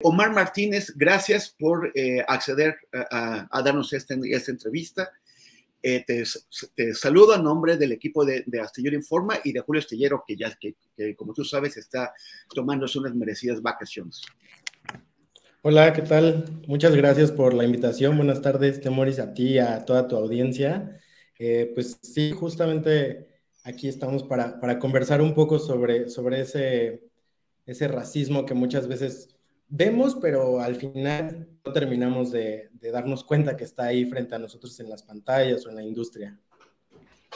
Omar Martínez, gracias por acceder a darnos esta entrevista. Te saludo a nombre del equipo de Astillero Informa y de Julio Astillero, que como tú sabes está tomándose unas merecidas vacaciones. Hola, ¿qué tal? Muchas gracias por la invitación. Buenas tardes, Temoris, a ti y a toda tu audiencia. Pues sí, justamente aquí estamos para conversar un poco sobre ese racismo que muchas veces vemos, pero al final no terminamos de darnos cuenta que está ahí frente a nosotros en las pantallas o en la industria.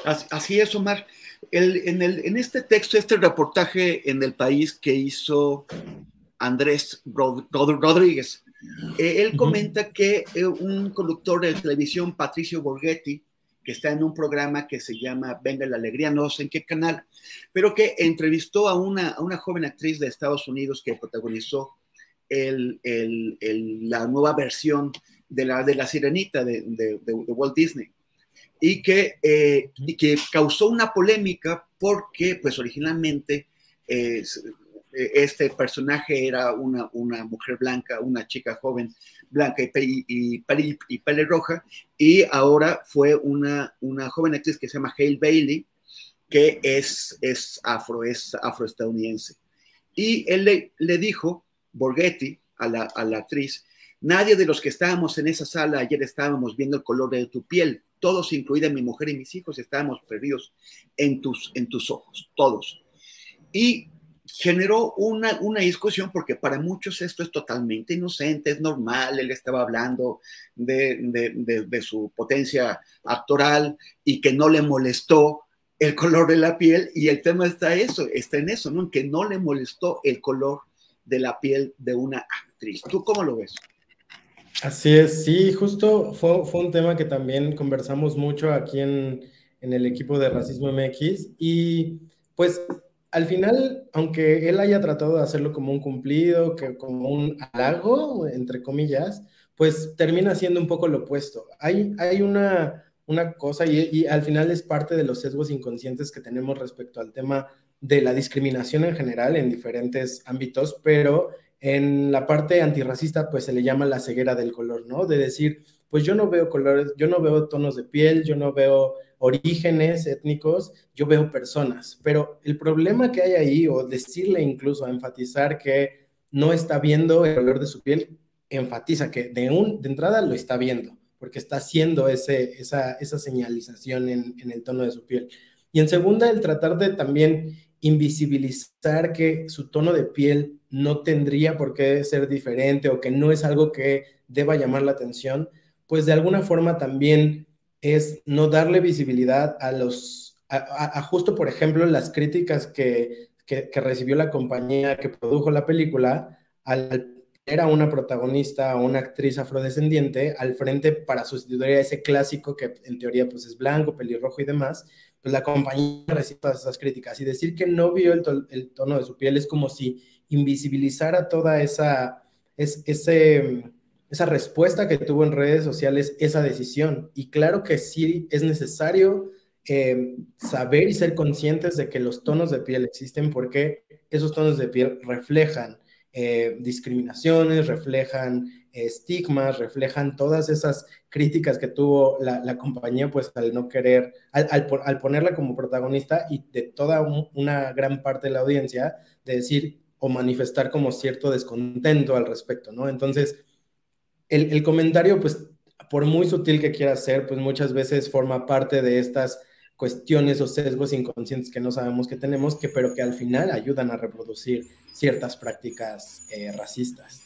Así es, Omar. En este texto, este reportaje en El País que hizo Andrés Rodríguez, él comenta que un conductor de televisión, Patricio Borghetti, que está en un programa que se llama Venga la Alegría, no sé en qué canal, pero que entrevistó a una joven actriz de Estados Unidos que protagonizó la nueva versión de la Sirenita de Walt Disney. Y que causó una polémica porque, pues, originalmente este personaje era una mujer blanca, una chica joven blanca y pelirroja, y ahora fue una joven actriz que se llama Hale Bailey, que es afroestadounidense. Y él le dijo, Borghetti, a la actriz: nadie de los que estábamos en esa sala ayer estábamos viendo el color de tu piel. Todos, incluida mi mujer y mis hijos, estábamos perdidos en tus ojos, todos. Y generó una discusión porque para muchos esto es totalmente inocente, es normal. Él estaba hablando de su potencia actoral y que no le molestó el color de la piel, y el tema está en eso, ¿no? En que no le molestó el color de la piel de una actriz. ¿Tú cómo lo ves? Así es, sí, justo fue un tema que también conversamos mucho aquí en el equipo de Racismo MX, y pues al final, aunque él haya tratado de hacerlo como un cumplido, que como un halago, entre comillas, pues termina siendo un poco lo opuesto. Hay una cosa, y al final es parte de los sesgos inconscientes que tenemos respecto al tema de la discriminación en general en diferentes ámbitos, pero en la parte antirracista, pues se le llama la ceguera del color, ¿no? De decir, pues yo no veo colores, yo no veo tonos de piel, yo no veo orígenes étnicos, yo veo personas. Pero el problema que hay ahí, o decirle incluso, a enfatizar que no está viendo el color de su piel, enfatiza que de entrada lo está viendo, porque está haciendo esa señalización en el tono de su piel. Y en segunda, el tratar de también invisibilizar que su tono de piel no tendría por qué ser diferente, o que no es algo que deba llamar la atención, pues de alguna forma también es no darle visibilidad a justo, por ejemplo, las críticas que recibió la compañía que produjo la película al tener a una protagonista o una actriz afrodescendiente al frente para sustituir a ese clásico que en teoría pues es blanco, pelirrojo y demás. Pues la compañía recibe todas esas críticas, y decir que no vio el tono de su piel es como si invisibilizara toda esa respuesta que tuvo en redes sociales, esa decisión. Y claro que sí es necesario saber y ser conscientes de que los tonos de piel existen, porque esos tonos de piel reflejan discriminaciones, reflejan estigmas, reflejan todas esas críticas que tuvo la compañía, pues al no querer, al ponerla como protagonista, y de toda una gran parte de la audiencia, de decir o manifestar como cierto descontento al respecto, ¿no? Entonces, el comentario, pues, por muy sutil que quiera ser, pues muchas veces forma parte de estas cuestiones o sesgos inconscientes que no sabemos que tenemos, pero que al final ayudan a reproducir ciertas prácticas racistas.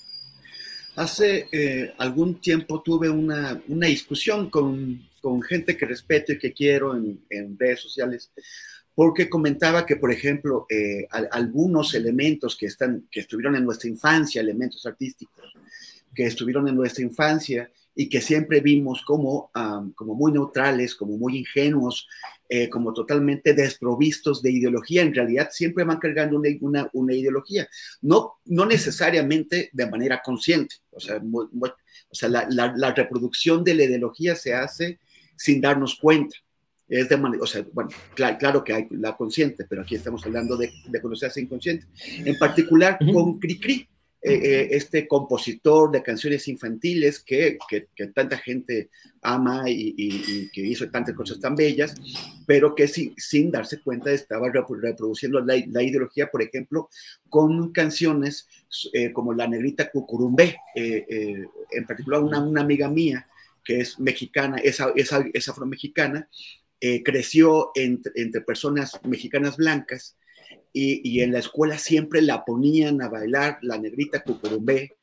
Hace algún tiempo tuve una discusión con gente que respeto y que quiero en redes sociales, porque comentaba que, por ejemplo, algunos elementos que estuvieron en nuestra infancia, elementos artísticos que estuvieron en nuestra infancia y que siempre vimos como muy neutrales, como muy ingenuos, como totalmente desprovistos de ideología, en realidad siempre van cargando una ideología, no necesariamente de manera consciente. O sea, la reproducción de la ideología se hace sin darnos cuenta. Es de manera, o sea, bueno, claro que hay la consciente, pero aquí estamos hablando de cuando se hace inconsciente. En particular con Cricri. este compositor de canciones infantiles que tanta gente ama y que hizo tantas cosas tan bellas, pero que sin darse cuenta estaba reproduciendo la ideología, por ejemplo, con canciones como La Negrita Cucurumbé, en particular una amiga mía que es mexicana, es afromexicana, creció entre personas mexicanas blancas, y en la escuela siempre la ponían a bailar La Negrita Cucurumbé,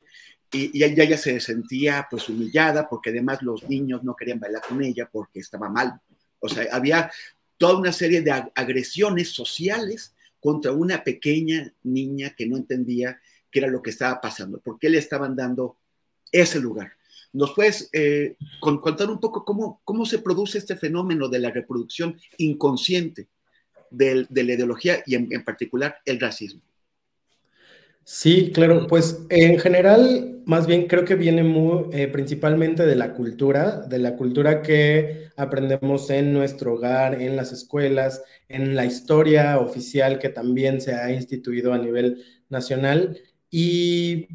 y ella se sentía pues humillada porque además los niños no querían bailar con ella porque estaba mal. O sea, había toda una serie de agresiones sociales contra una pequeña niña que no entendía qué era lo que estaba pasando, por qué le estaban dando ese lugar. ¿Nos puedes contar un poco cómo se produce este fenómeno de la reproducción inconsciente de la ideología y en particular el racismo? Sí, claro, pues en general, más bien creo que viene principalmente de la cultura que aprendemos en nuestro hogar, en las escuelas, en la historia oficial que también se ha instituido a nivel nacional y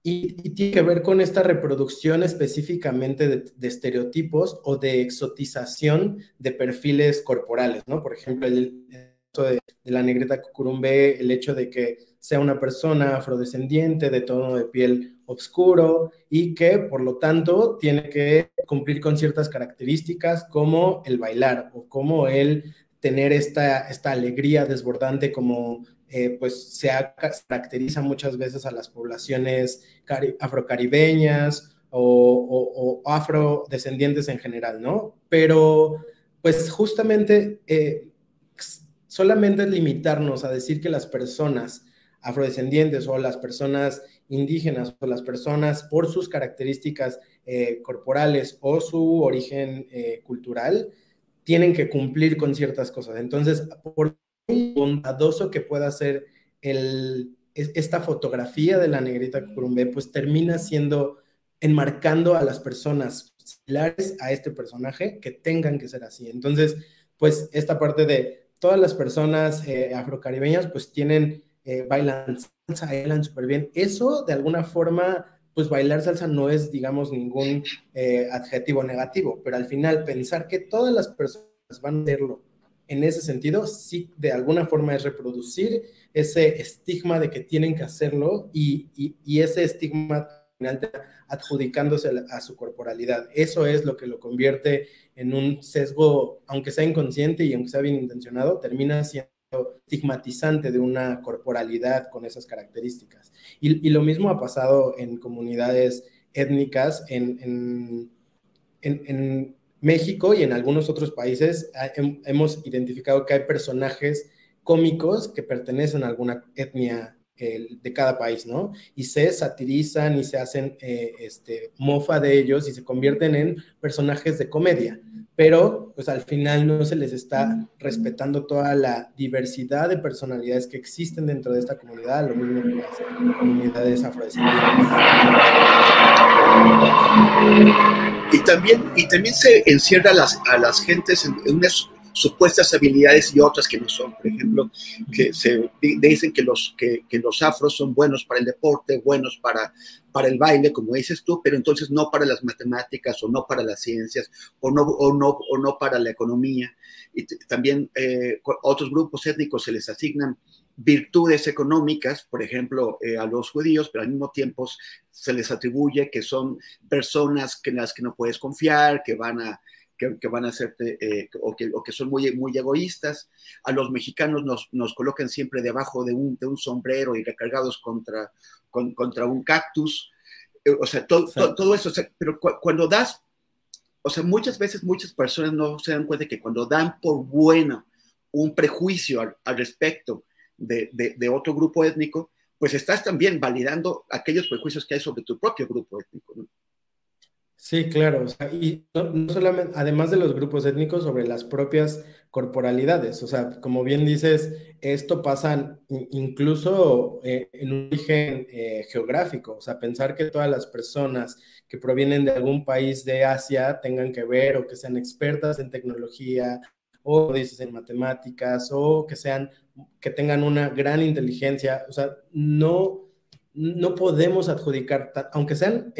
tiene que ver con esta reproducción específicamente de estereotipos o de exotización de perfiles corporales, ¿no? Por ejemplo, el hecho de la negrita cucurumbe, el hecho de que sea una persona afrodescendiente de tono de piel oscuro y que, por lo tanto, tiene que cumplir con ciertas características como el bailar o como el tener esta alegría desbordante como pues se caracteriza muchas veces a las poblaciones afrocaribeñas o afrodescendientes en general, ¿no? Pero pues justamente solamente limitarnos a decir que las personas afrodescendientes o las personas indígenas o las personas por sus características corporales o su origen cultural tienen que cumplir con ciertas cosas. Entonces, por muy bondadoso que pueda ser esta fotografía de la negrita curumbé, pues termina siendo enmarcando a las personas similares a este personaje que tengan que ser así. Entonces, pues esta parte de todas las personas afrocaribeñas pues tienen, bailan salsa, bailan súper bien. Eso de alguna forma, pues bailar salsa no es, digamos, ningún adjetivo negativo, pero al final pensar que todas las personas van a hacerlo en ese sentido, sí, de alguna forma es reproducir ese estigma de que tienen que hacerlo y ese estigma adjudicándose a su corporalidad. Eso es lo que lo convierte en un sesgo, aunque sea inconsciente y aunque sea bien intencionado, termina siendo estigmatizante de una corporalidad con esas características. Y lo mismo ha pasado en comunidades étnicas, en México y en algunos otros países hemos identificado que hay personajes cómicos que pertenecen a alguna etnia de cada país, ¿no? Y se satirizan y se hacen mofa de ellos y se convierten en personajes de comedia, pero pues al final no se les está respetando toda la diversidad de personalidades que existen dentro de esta comunidad, lo mismo que las comunidades afrodescendientes. Y también se encierra a las gentes en unas supuestas habilidades y otras que no son. Por ejemplo, que se dicen que los afros son buenos para el deporte, buenos para el baile, como dices tú, pero entonces no para las matemáticas o no para las ciencias o no para la economía. Y también otros grupos étnicos se les asignan virtudes económicas, por ejemplo, a los judíos, pero al mismo tiempo se les atribuye que son personas en las que no puedes confiar, que van a hacerte, o que son muy egoístas. A los mexicanos nos colocan siempre debajo de un sombrero y recargados contra un cactus. O sea, todo eso. O sea, pero cuando das, o sea, muchas veces muchas personas no se dan cuenta que cuando dan por bueno un prejuicio al respecto de otro grupo étnico, pues estás también validando aquellos prejuicios que hay sobre tu propio grupo étnico, ¿no? Sí, claro, o sea, y no solamente, además de los grupos étnicos, sobre las propias corporalidades, o sea, como bien dices, esto pasa incluso en un origen geográfico, o sea, pensar que todas las personas que provienen de algún país de Asia tengan que ver o que sean expertas en tecnología o dices en matemáticas o que tengan una gran inteligencia, o sea, no no podemos adjudicar, aunque sean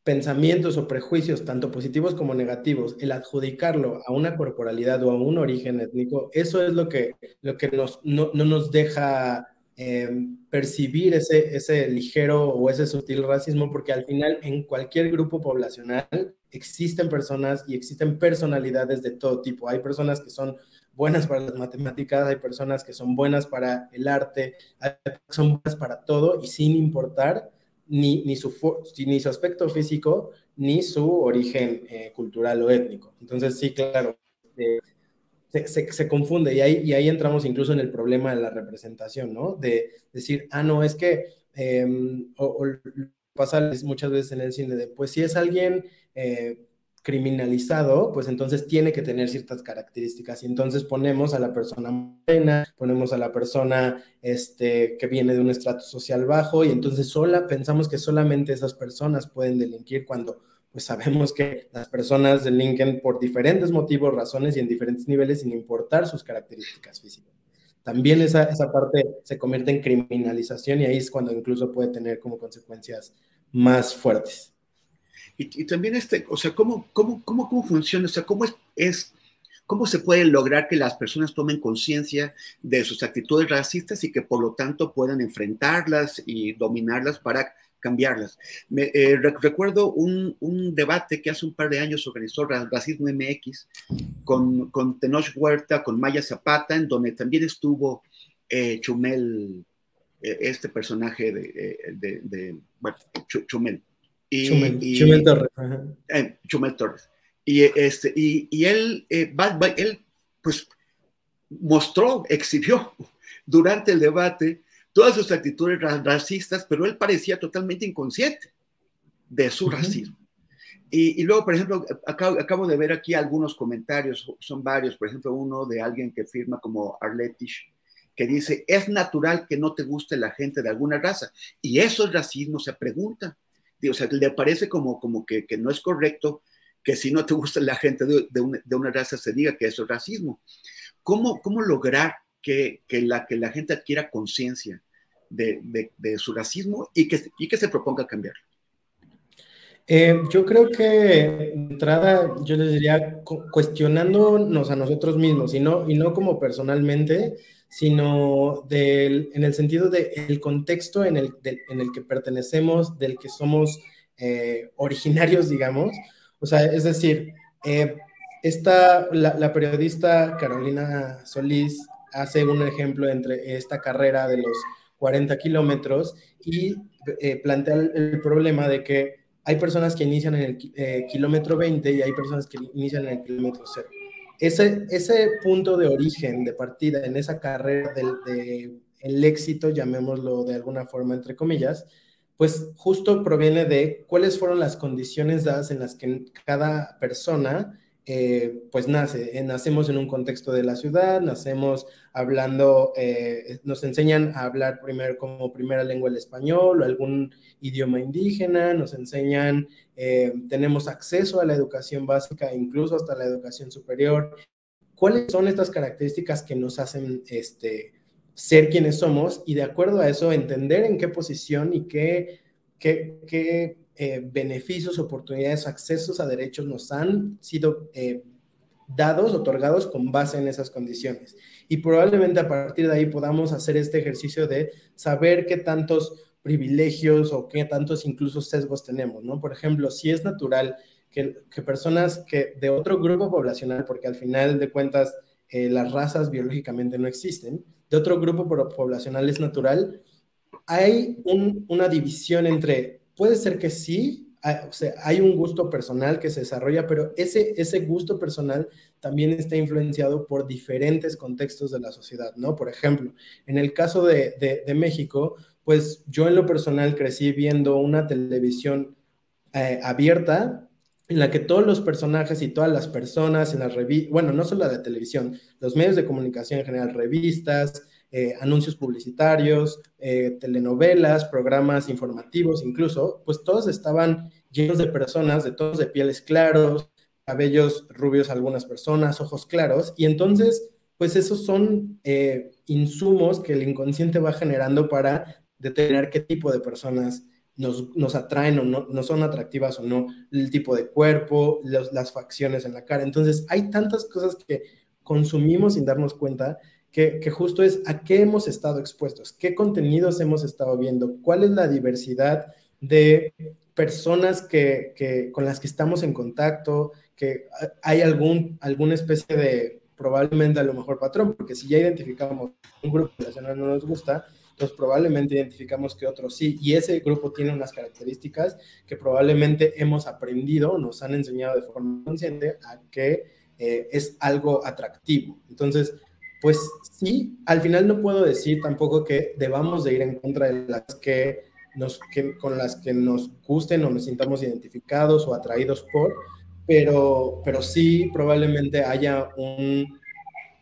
pensamientos o prejuicios, tanto positivos como negativos, el adjudicarlo a una corporalidad o a un origen étnico, eso es lo que no nos deja percibir ese ligero o ese sutil racismo, porque al final en cualquier grupo poblacional existen personas y existen personalidades de todo tipo. Hay personas que son buenas para las matemáticas, hay personas que son buenas para el arte, son buenas para todo y sin importar ni su aspecto físico, ni su origen cultural o étnico. Entonces, sí, claro, se confunde y ahí entramos incluso en el problema de la representación, ¿no? De decir, no, es que, o pasa muchas veces en el cine, de, pues si es alguien criminalizado, pues entonces tiene que tener ciertas características y entonces ponemos a la persona morena, ponemos a la persona que viene de un estrato social bajo y entonces pensamos que solamente esas personas pueden delinquir cuando pues sabemos que las personas delinquen por diferentes motivos, razones y en diferentes niveles sin importar sus características físicas. También esa parte se convierte en criminalización y ahí es cuando incluso puede tener como consecuencias más fuertes. Y también o sea, ¿cómo funciona? O sea, ¿cómo se puede lograr que las personas tomen conciencia de sus actitudes racistas y que por lo tanto puedan enfrentarlas y dominarlas para cambiarlas? Recuerdo un debate que hace un par de años organizó Racismo MX con Tenoch Huerta, con Maya Zapata, en donde también estuvo Chumel, este personaje bueno, Chumel. Chumel Torres. Chumel Torres. Y él, él, pues, exhibió durante el debate todas sus actitudes racistas, pero él parecía totalmente inconsciente de su racismo. Y luego, por ejemplo, acabo de ver aquí algunos comentarios, son varios, por ejemplo, uno de alguien que firma como Arletich, que dice, es natural que no te guste la gente de alguna raza, y eso es racismo, se pregunta. O sea, le parece como que no es correcto que si no te gusta la gente de una raza se diga que eso es racismo. ¿Cómo lograr que la gente adquiera conciencia de su racismo y que se proponga cambiarlo? Yo creo que de entrada yo les diría cuestionándonos a nosotros mismos y no como personalmente, sino en el sentido del contexto en el que pertenecemos, del que somos originarios, digamos. O sea, es decir, la periodista Carolina Solís hace un ejemplo entre esta carrera de los 40 kilómetros y plantea el problema de que hay personas que inician en el kilómetro 20 y hay personas que inician en el kilómetro 0. Ese punto de origen, de partida en esa carrera el éxito, llamémoslo de alguna forma, entre comillas, pues justo proviene de cuáles fueron las condiciones dadas en las que cada persona pues nacemos en un contexto de la ciudad, nacemos hablando, nos enseñan a hablar primero como primera lengua el español o algún idioma indígena, nos enseñan, tenemos acceso a la educación básica, incluso hasta la educación superior. ¿Cuáles son estas características que nos hacen ser quienes somos? Y de acuerdo a eso, entender en qué posición y qué beneficios, oportunidades, accesos a derechos nos han sido dados, otorgados con base en esas condiciones. Y probablemente a partir de ahí podamos hacer este ejercicio de saber qué tantos privilegios o qué tantos incluso sesgos tenemos, ¿no? Por ejemplo, si es natural que personas que de otro grupo poblacional, porque al final de cuentas las razas biológicamente no existen, de otro grupo poblacional es natural, hay una división entre, puede ser que sí, o sea, hay un gusto personal que se desarrolla, pero ese gusto personal también está influenciado por diferentes contextos de la sociedad, ¿no? Por ejemplo, en el caso de México, pues yo en lo personal crecí viendo una televisión abierta en la que todos los personajes y todas las personas en las revistas, bueno, no solo la televisión, los medios de comunicación en general, revistas, anuncios publicitarios, telenovelas, programas informativos incluso, pues todos estaban llenos de personas, de tonos de pieles claros, cabellos rubios algunas personas, ojos claros, y entonces, pues esos son insumos que el inconsciente va generando para determinar qué tipo de personas nos atraen o no son atractivas o no, el tipo de cuerpo, las facciones en la cara. Entonces, hay tantas cosas que consumimos sin darnos cuenta que justo es a qué hemos estado expuestos, qué contenidos hemos estado viendo, cuál es la diversidad de personas con las que estamos en contacto, que hay alguna especie de, probablemente a lo mejor patrón, porque si ya identificamos un grupo relacional no nos gusta, entonces probablemente identificamos que otros sí, y ese grupo tiene unas características que probablemente hemos aprendido, nos han enseñado de forma consciente a que es algo atractivo. Entonces, pues sí, al final no puedo decir tampoco que debamos de ir en contra de las con las que nos gusten o nos sintamos identificados o atraídos por, pero sí probablemente haya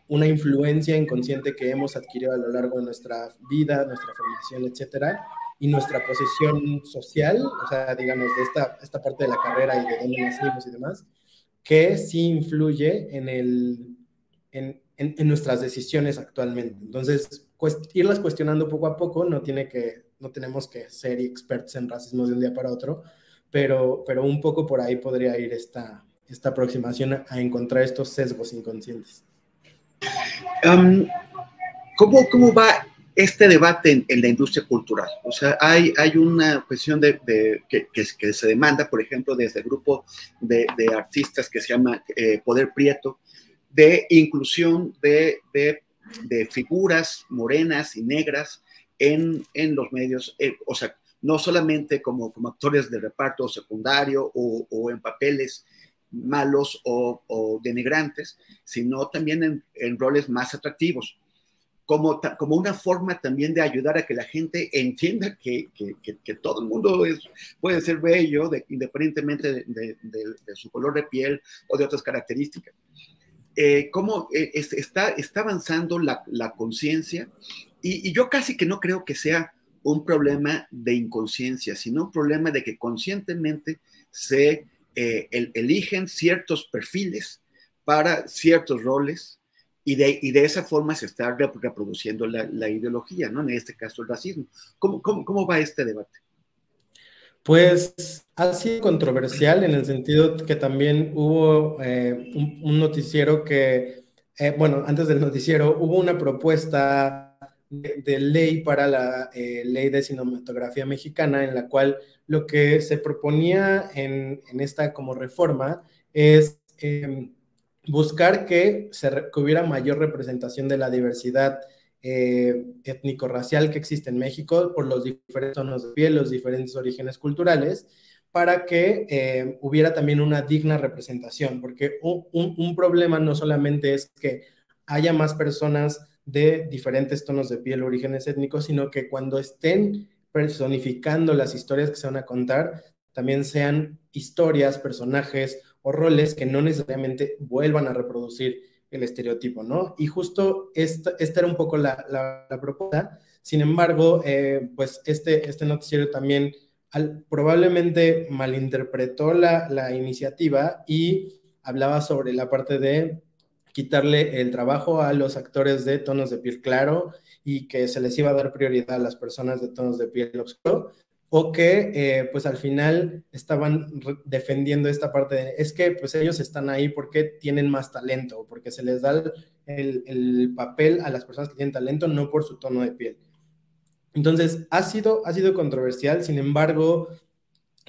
una influencia inconsciente que hemos adquirido a lo largo de nuestra vida, nuestra formación, etcétera, y nuestra posición social, o sea, digamos, de esta parte de la carrera y de dónde nacimos y demás, que sí influye en nuestras decisiones actualmente. Entonces, irlas cuestionando poco a poco, no tenemos que ser expertos en racismo de un día para otro, pero un poco por ahí podría ir esta aproximación a encontrar estos sesgos inconscientes. ¿Cómo va este debate en la industria cultural? O sea, hay una cuestión que se demanda, por ejemplo, desde el grupo de artistas que se llama Poder Prieto, de inclusión de figuras morenas y negras en los medios, o sea, no solamente como actores de reparto secundario o en papeles malos o denigrantes, sino también en roles más atractivos, como una forma también de ayudar a que la gente entienda que todo el mundo puede ser bello, independientemente de su color de piel o de otras características. Cómo está avanzando la conciencia, y yo casi que no creo que sea un problema de inconsciencia, sino un problema de que conscientemente se eligen ciertos perfiles para ciertos roles, y de esa forma se está reproduciendo la ideología, ¿no? En este caso el racismo. ¿Cómo va este debate? Pues ha sido controversial en el sentido que también hubo un noticiero que, bueno, antes del noticiero hubo una propuesta de ley para la ley de cinematografía mexicana, en la cual lo que se proponía en esta como reforma es buscar que hubiera mayor representación de la diversidad étnico-racial que existe en México por los diferentes tonos de piel, los diferentes orígenes culturales, para que hubiera también una digna representación, porque un problema no solamente es que haya más personas de diferentes tonos de piel, orígenes étnicos, sino que cuando estén personificando las historias que se van a contar, también sean historias, personajes o roles que no necesariamente vuelvan a reproducir el estereotipo, ¿no? Y justo esta era un poco la propuesta. Sin embargo, pues este noticiero también probablemente malinterpretó la iniciativa y hablaba sobre la parte de quitarle el trabajo a los actores de tonos de piel claro y que se les iba a dar prioridad a las personas de tonos de piel oscuro, o que pues al final estaban defendiendo esta parte de, es que pues ellos están ahí porque tienen más talento, o porque se les da el papel a las personas que tienen talento, no por su tono de piel. Entonces ha sido controversial. Sin embargo,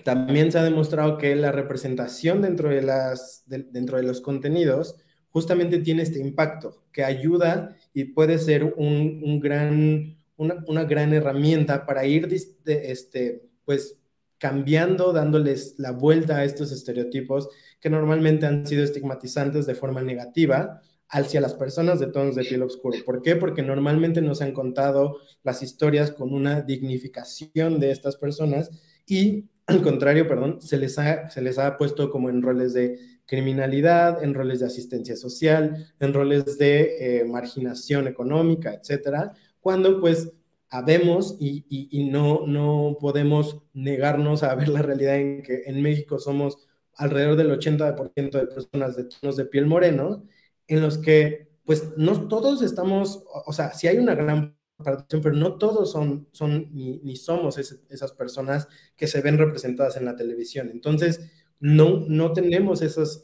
también se ha demostrado que la representación dentro de los contenidos justamente tiene este impacto que ayuda y puede ser una gran herramienta para ir pues cambiando, dándoles la vuelta a estos estereotipos que normalmente han sido estigmatizantes de forma negativa hacia las personas de tonos de piel oscuro. ¿Por qué? Porque normalmente nos han contado las historias con una dignificación de estas personas y al contrario, perdón, se les ha puesto como en roles de criminalidad, en roles de asistencia social, en roles de marginación económica, etcétera, cuando pues habemos y no podemos negarnos a ver la realidad en que en México somos alrededor del 80% de personas de tonos de piel moreno, en los que pues no todos estamos, o sea, sí hay una gran pero no todos son ni somos esas personas que se ven representadas en la televisión. Entonces, no tenemos esas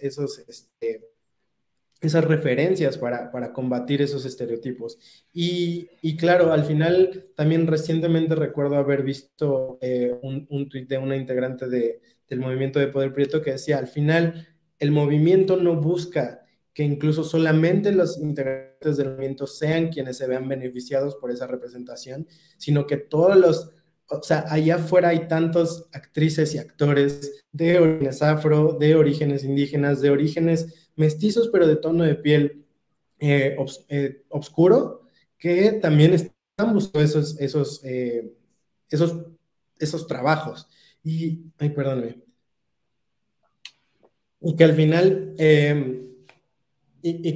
referencias para combatir esos estereotipos. Y claro, al final, también recientemente recuerdo haber visto un tuit de una integrante del movimiento de Poder Prieto que decía, al final, el movimiento no busca que incluso solamente los integrantes del movimiento sean quienes se vean beneficiados por esa representación, sino que o sea, allá afuera hay tantas actrices y actores de orígenes afro, de orígenes indígenas, de orígenes mestizos, pero de tono de piel oscuro, que también están buscando esos trabajos. Ay, perdóname. Y que al final, que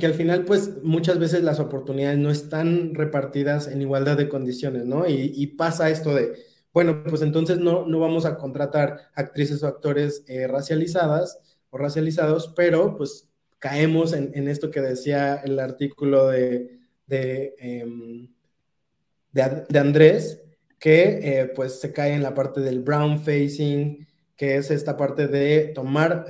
al final, pues, muchas veces las oportunidades no están repartidas en igualdad de condiciones, ¿no? Y pasa esto de, bueno, pues entonces no vamos a contratar actrices o actores racializadas o racializados, pero pues caemos en esto que decía el artículo de Andrés, que pues se cae en la parte del brown facing, que es esta parte de tomar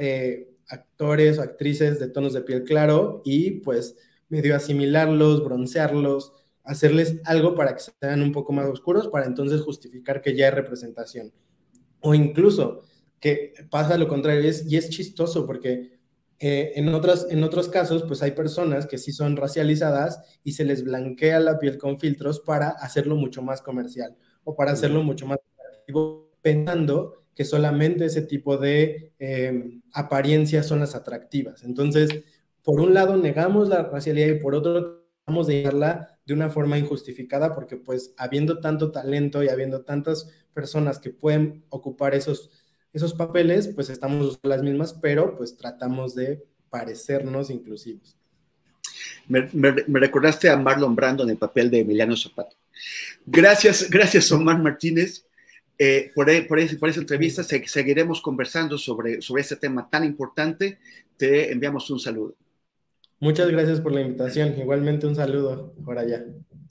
actores o actrices de tonos de piel claro y pues medio asimilarlos, broncearlos, hacerles algo para que sean un poco más oscuros, para entonces justificar que ya hay representación. O incluso que pasa lo contrario, y es chistoso porque en otros casos, pues hay personas que sí son racializadas y se les blanquea la piel con filtros para hacerlo mucho más comercial o para hacerlo mucho más atractivo, pensando que solamente ese tipo de apariencias son las atractivas. Entonces, por un lado negamos la racialidad y por otro tratamos de negarla de una forma injustificada porque pues habiendo tanto talento y habiendo tantas personas que pueden ocupar esos papeles, pues estamos usando las mismas, pero pues tratamos de parecernos inclusivos. Me recordaste a Marlon Brando en el papel de Emiliano Zapata. Gracias Omar Martínez por esa entrevista. Seguiremos conversando sobre este tema tan importante. Te enviamos un saludo. Muchas gracias por la invitación. Igualmente un saludo por allá.